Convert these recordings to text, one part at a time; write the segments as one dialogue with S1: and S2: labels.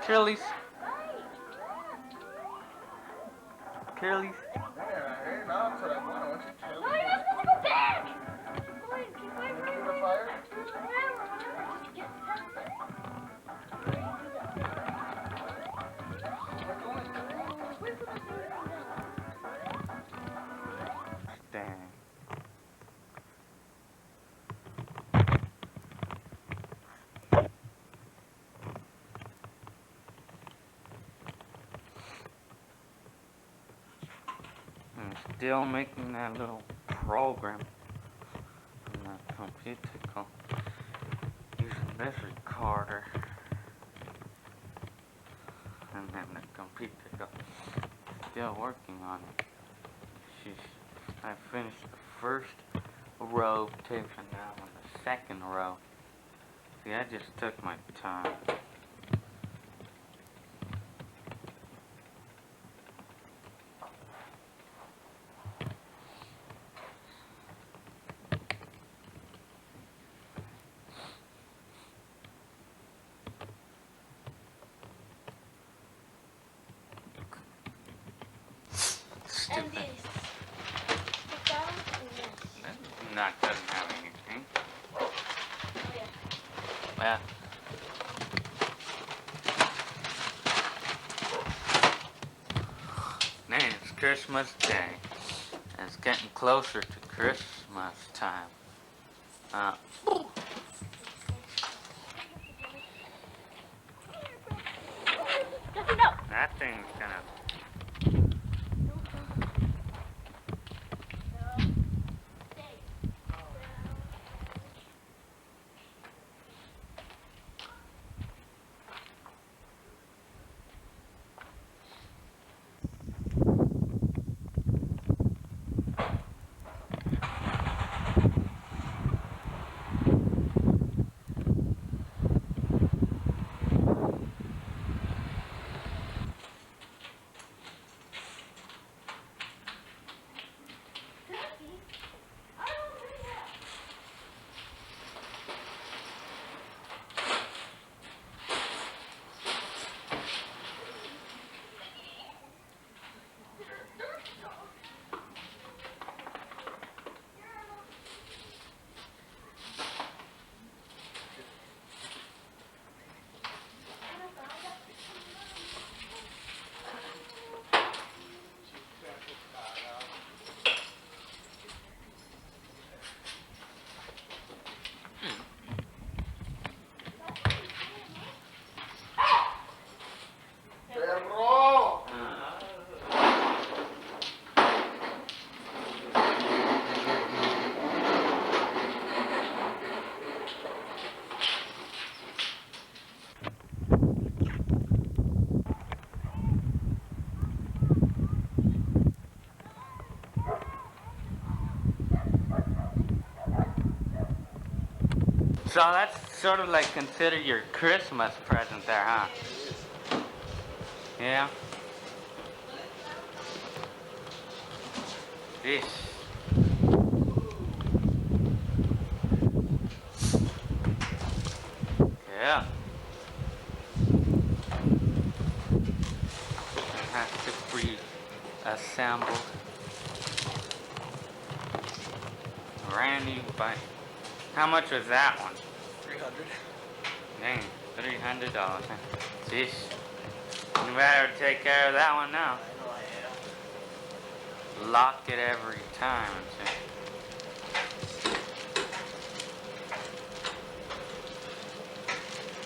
S1: Curly's. Curly's.
S2: Hey, now that's what I want. I want you to tell me.
S3: No, you're not supposed to go back! Wait,
S2: Can you do the fire?
S1: Dang. I'm still making that little program on that computer called using this recorder. And then the computer go still working on it. I finished the first row tape and now on the second row. See, I just took my time.
S3: And this. Put down and this.
S1: That doesn't have anything.
S3: Oh, yeah.
S1: Yeah. Man, it's Christmas Day. It's getting closer to Christmas time. That thing's gonna. So that's sort of like considered your Christmas present there, huh? Yeah. This. Yeah. It has to be assembled. Randy, but how much was that one?
S2: $300.
S1: Dang, $300. Jeez. You better take care of that one now.
S2: I know I am.
S1: Lock it every time.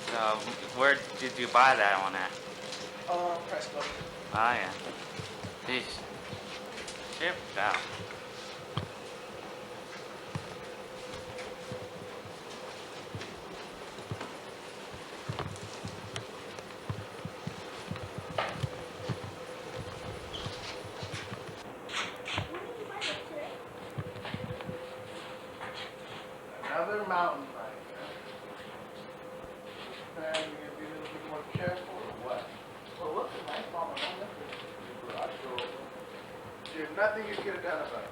S1: So, where did you buy that one at?
S2: Press club.
S1: Oh yeah. Jeez. Shipped out.
S2: Another mountain bike. And you're gonna be a little bit more careful or what? Well, look at my mama. There's nothing you could have done about it.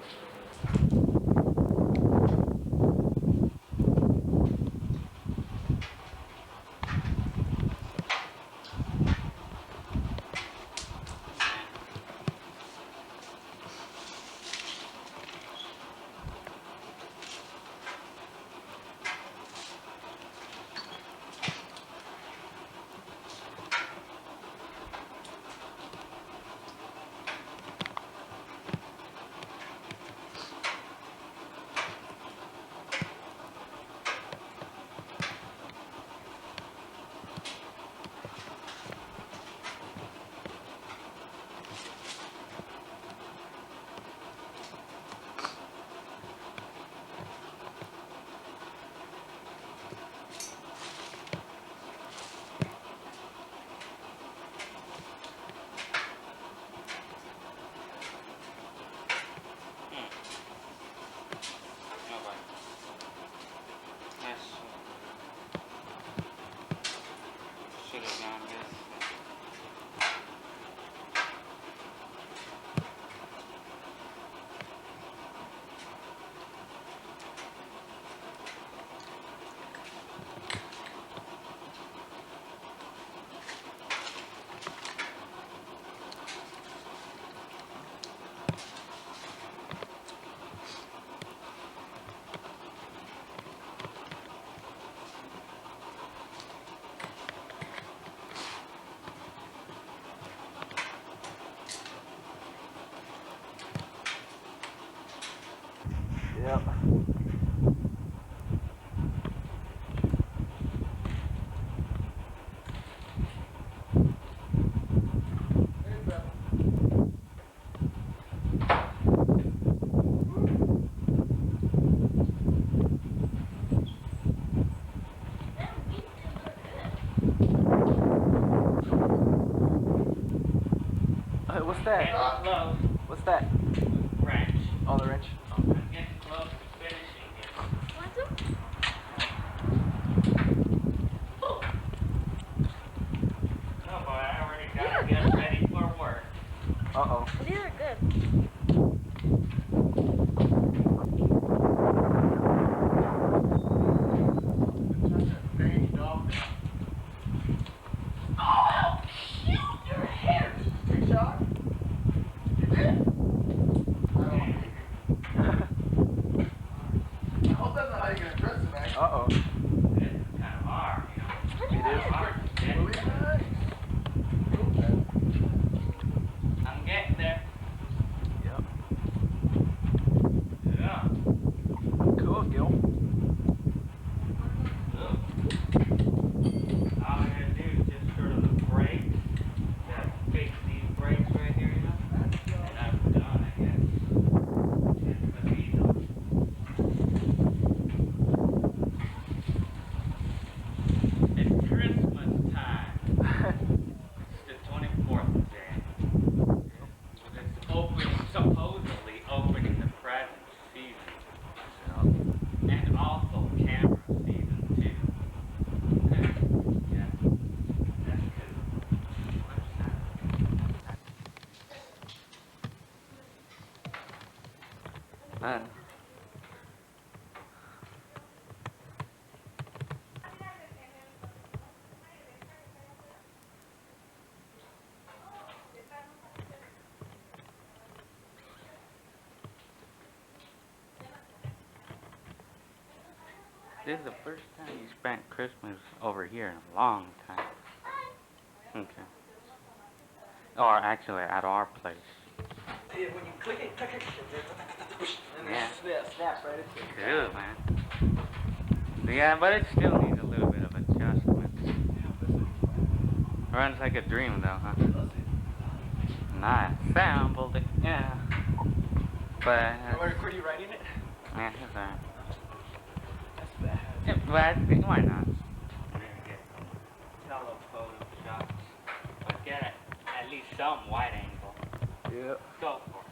S1: that?
S2: Getting close.
S1: What's that?
S2: Wrench.
S1: Oh, the wrench.
S2: I'm getting close to finishing it.
S3: Want them?
S2: Oh boy, I already gotta get ready for work.
S1: Uh-oh.
S3: These are good.
S2: Dang dog. Oh, shoot, your hair. Hey, Sean. You did? I hope that's not how you're gonna dress tonight.
S1: Uh-oh.
S2: It's kind of hard, you know.
S1: It is.
S2: Hard to get.
S3: Oh,
S2: Really nice. I'm getting there.
S1: Yep.
S2: Yeah.
S1: Cool, Gil.
S2: All I gotta do is just sort of the brakes, fix these brakes right here, you know, and I'm done, I guess. Just put these on. It's Christmas time. It's the 24th today. It's supposedly opening the present season. And also camera season too. Yeah, that's good.
S1: Man. This is the first time you spent Christmas over here in a long time. Okay. Or actually at our place.
S4: Yeah, when you click it, and
S1: Yeah.
S4: it snaps right into it.
S1: Good, man. Yeah, but it still needs a little bit of adjustment. Runs like a dream though, huh? Nice. Sampled it, yeah. But,
S4: Were you writing it?
S1: yeah, it's alright.
S4: That's bad.
S1: Yeah, but why not?
S2: Get Photoshop, but get at least some wide angle.
S1: Yep.
S2: Go for it.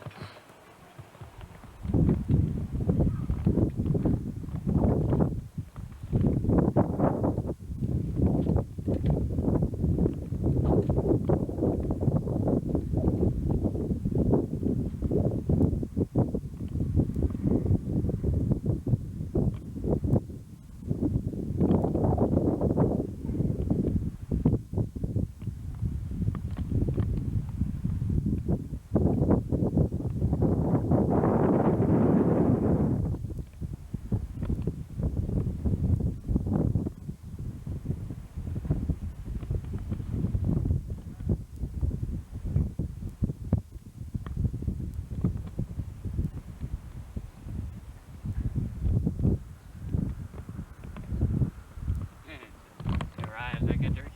S2: Your eyes like a jerky.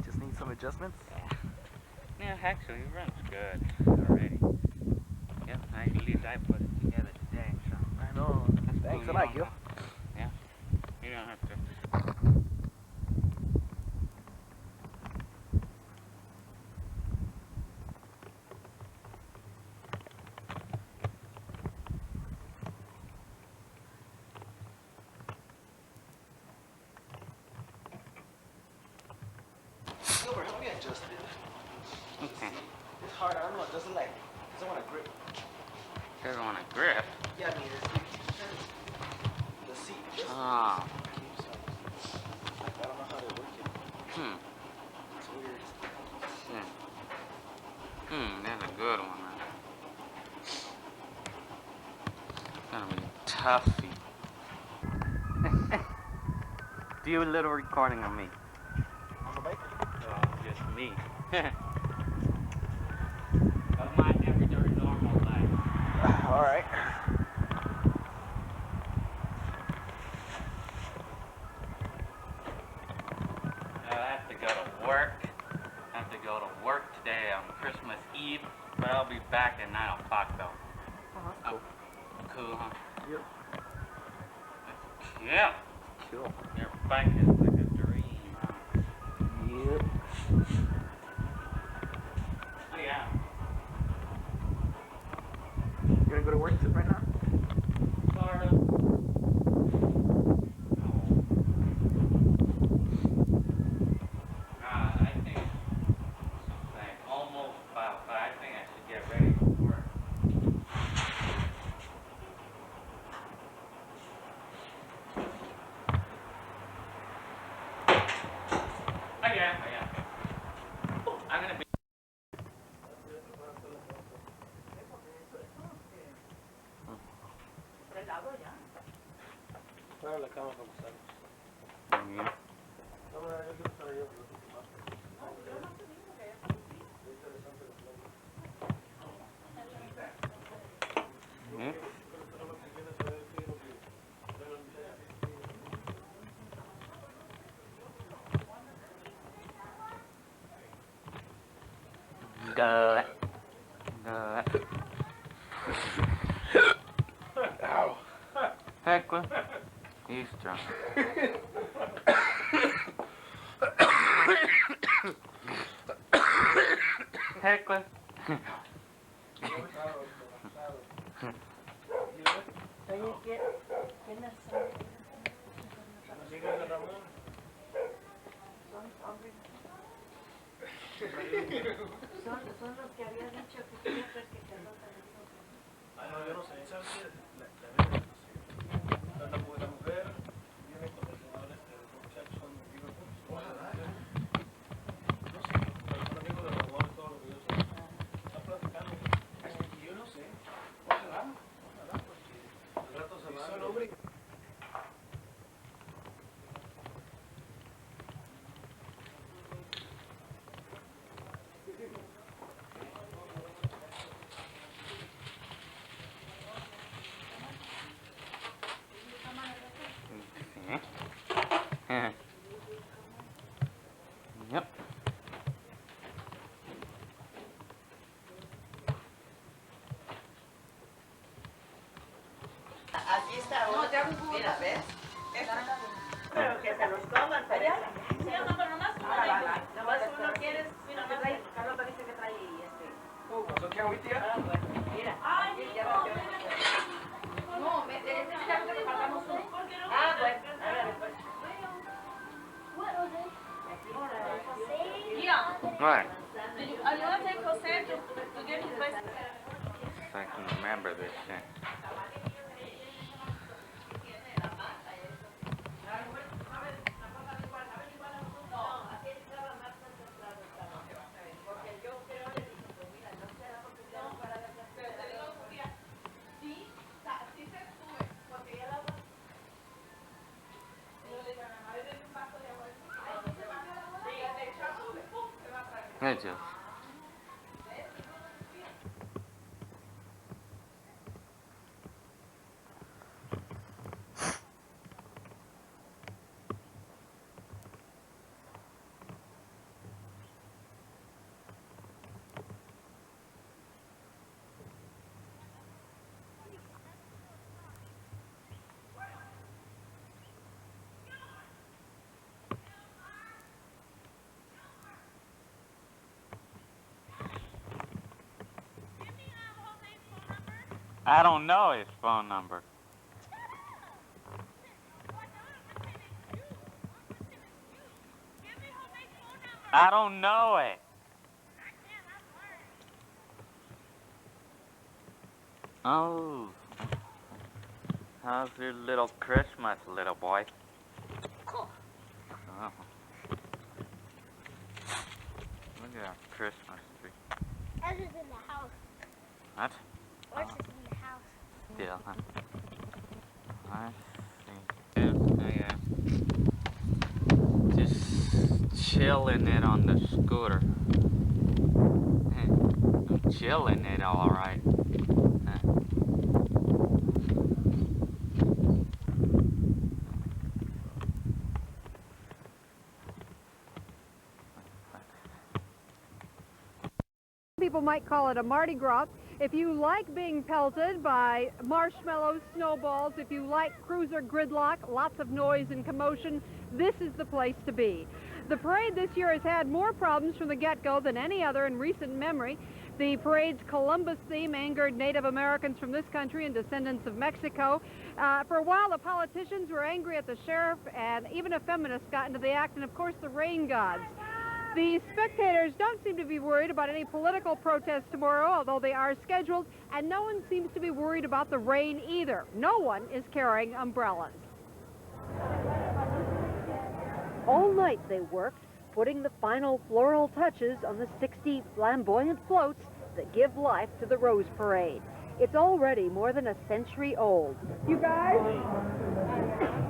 S1: Just need some adjustments.
S2: Yeah, actually, it runs good already. Yep, at least I put it together today, so.
S1: I know. Thanks a lot, Gil.
S2: Yeah, you don't have to.
S4: Gilbert, help me adjust it.
S1: Okay.
S4: It's hard. I don't know. It doesn't want to grip.
S1: Doesn't want to grip.
S4: Yeah, I mean, the seat just
S1: Ah.
S4: keeps I don't know how to work it.
S1: Hmm.
S4: It's weird.
S1: That's a good one, man. It's gonna be toughy. Do a little recording of me.
S4: On the bike?
S2: Just me. Of my everyday normal life.
S4: All right.
S2: I have to go to work. I have to go to work today on Christmas Eve, but I'll be back at 9 o'clock though.
S1: Cool.
S2: Cool, huh?
S1: Yep.
S2: Yeah.
S1: Cool.
S2: Your bike is like a dream, huh?
S1: Yep.
S2: Oh yeah.
S4: gonna go to work right now?
S2: Florida. I think like almost about, but I think I should get ready for work. I am. I'm gonna be.
S4: Claro, la cama como sale.
S1: Yeah. Yeah. Good. Good.
S4: Ow.
S1: Heckler. He's drunk. Heckler.
S5: Son los que había dicho que quería ver que quedó también.
S4: Ah, no, yo no sé, ¿sabes qué? La mujer viene con el señor los muchachos son amigos juntos. Ojalá. No sé, pero son amigos de Ramón y todo lo que yo sé. Está platicando. Y yo no sé. Ojalá, porque al rato se va. Son hombre.
S1: Yeah. Yep.
S5: Aquí está uno. Mira, ¿ves? Pero que se los coman, parece.
S6: Sí, no, pero nomás uno. Nomás uno quieres, mira, nomás.
S5: Carlota dice que trae este.
S4: ¿Pasó qué ahorita?
S5: Ah, bueno, mira.
S6: Ay,
S5: Aquí
S6: hijo,
S5: ya ves.
S6: no, ya que faltamos uno.
S5: Ah, bueno, a ver, pues.
S3: What was it?
S6: Yeah.
S1: What?
S6: You want to take Jose to get his license?
S1: So I can remember this shit. Good job. I don't know his phone number. I don't know it. Oh. How's your little Christmas, little boy?
S3: Cool.
S1: Oh. Look at our Christmas tree.
S3: Ours is in the house.
S1: What?
S3: Ours is in the house.
S1: Still, huh? I see. Yeah, yeah. Just chilling it on the scooter. I'm chilling it all right.
S7: People might call it a Mardi Gras. If you like being pelted by marshmallows, snowballs, if you like cruiser gridlock, lots of noise and commotion, this is the place to be. The parade this year has had more problems from the get-go than any other in recent memory. The parade's Columbus theme angered Native Americans from this country and descendants of Mexico. For a while, the politicians were angry at the sheriff, and even a feminist got into the act, and of course, the rain gods. The spectators don't seem to be worried about any political protests tomorrow, although they are scheduled, and no one seems to be worried about the rain either. No one is carrying umbrellas. All night they worked, putting the final floral touches on the 60 flamboyant floats that give life to the Rose Parade. It's already more than a century old. You guys?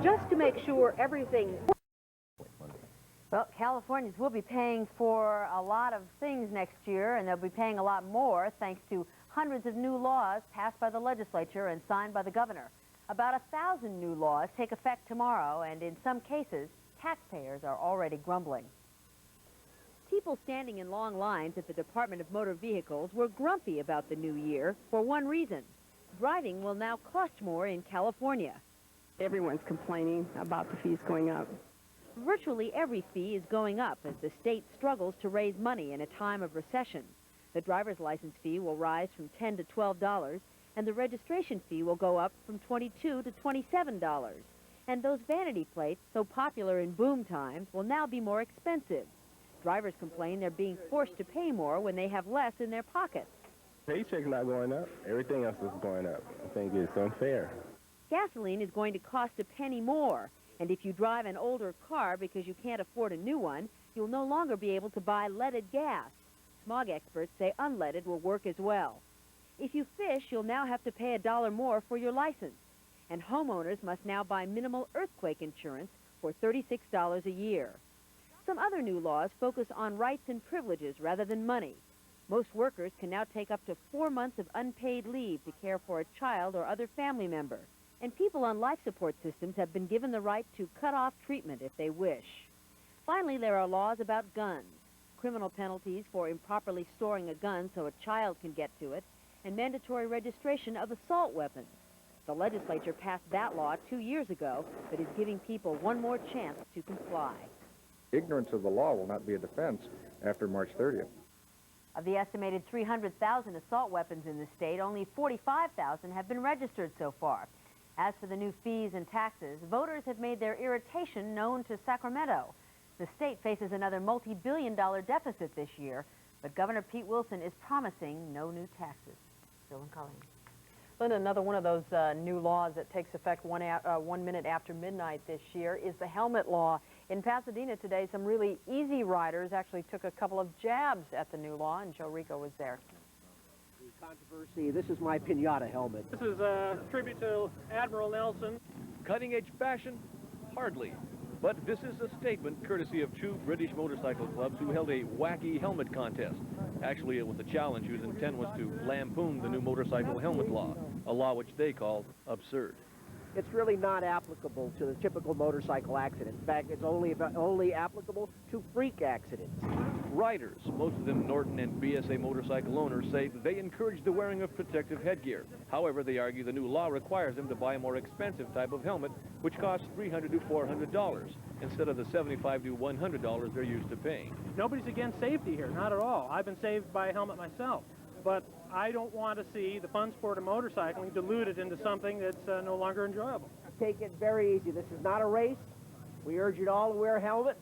S7: Just to make sure everything... Well, Californians will be paying for a lot of things next year, and they'll be paying a lot more thanks to hundreds of new laws passed by the legislature and signed by the governor. About 1,000 new laws take effect tomorrow, and in some cases, taxpayers are already grumbling. People standing in long lines at the Department of Motor Vehicles were grumpy about the new year for one reason. Driving will now cost more in California.
S8: Everyone's complaining about the fees going up.
S7: Virtually every fee is going up as the state struggles to raise money in a time of recession. The driver's license fee will rise from $10 to $12, and the registration fee will go up from $22 to $27. And those vanity plates, so popular in boom times, will now be more expensive. Drivers complain they're being forced to pay more when they have less in their pockets.
S9: Paycheck's not going up. Everything else is going up. I think it's unfair.
S7: Gasoline is going to cost a penny more. And if you drive an older car because you can't afford a new one, you'll no longer be able to buy leaded gas. Smog experts say unleaded will work as well. If you fish, you'll now have to pay $1 more for your license. And homeowners must now buy minimal earthquake insurance for $36 a year. Some other new laws focus on rights and privileges rather than money. Most workers can now take up to 4 months of unpaid leave to care for a child or other family member. And people on life support systems have been given the right to cut off treatment if they wish. Finally, there are laws about guns, criminal penalties for improperly storing a gun so a child can get to it, and mandatory registration of assault weapons. The legislature passed that law 2 years ago that is giving people one more chance to comply.
S10: Ignorance of the law will not be a defense after March 30th.
S7: Of the estimated 300,000 assault weapons in the state, only 45,000 have been registered so far. As for the new fees and taxes, voters have made their irritation known to Sacramento. The state faces another multi-billion-dollar deficit this year, but Governor Pete Wilson is promising no new taxes. Bill and Colleen.
S11: Linda, another one of those new laws that takes effect 1 minute after midnight this year is the helmet law. In Pasadena today, some really easy riders actually took a couple of jabs at the new law, and Joe Rico was there.
S12: Controversy. This is my pinata helmet.
S4: This is a tribute to Admiral Nelson.
S13: Cutting-edge fashion? Hardly. But this is a statement courtesy of two British motorcycle clubs who held a wacky helmet contest. Actually, it was a challenge whose intent was to lampoon the new motorcycle helmet law, a law which they called absurd.
S12: It's really not applicable to the typical motorcycle accident. In fact, it's only applicable to freak accidents.
S13: Riders, most of them Norton and BSA motorcycle owners, say they encourage the wearing of protective headgear. However, they argue the new law requires them to buy a more expensive type of helmet, which costs $300 to $400 instead of the $75 to $100 they're used to paying.
S4: Nobody's against safety here, not at all. I've been saved by a helmet myself. But I don't want to see the fun sport of motorcycling diluted into something that's no longer enjoyable.
S12: Take it very easy. This is not a race. We urge you to all wear helmets.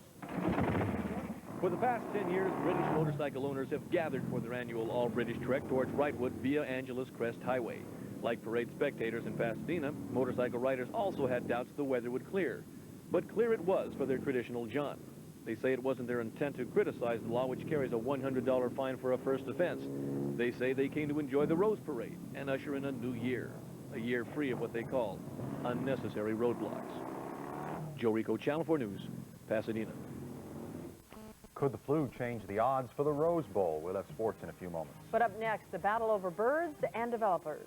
S13: For the past 10 years, British motorcycle owners have gathered for their annual all-British trek towards Wrightwood via Angeles Crest Highway. Like parade spectators in Pasadena, motorcycle riders also had doubts the weather would clear. But clear it was for their traditional jaunt. They say it wasn't their intent to criticize the law, which carries a $100 fine for a first offense. They say they came to enjoy the Rose Parade and usher in a new year, a year free of what they call unnecessary roadblocks. Joe Rico, Channel 4 News, Pasadena.
S14: Could the flu change the odds for the Rose Bowl? We'll have sports in a few moments.
S11: But up next, the battle over birds and developers.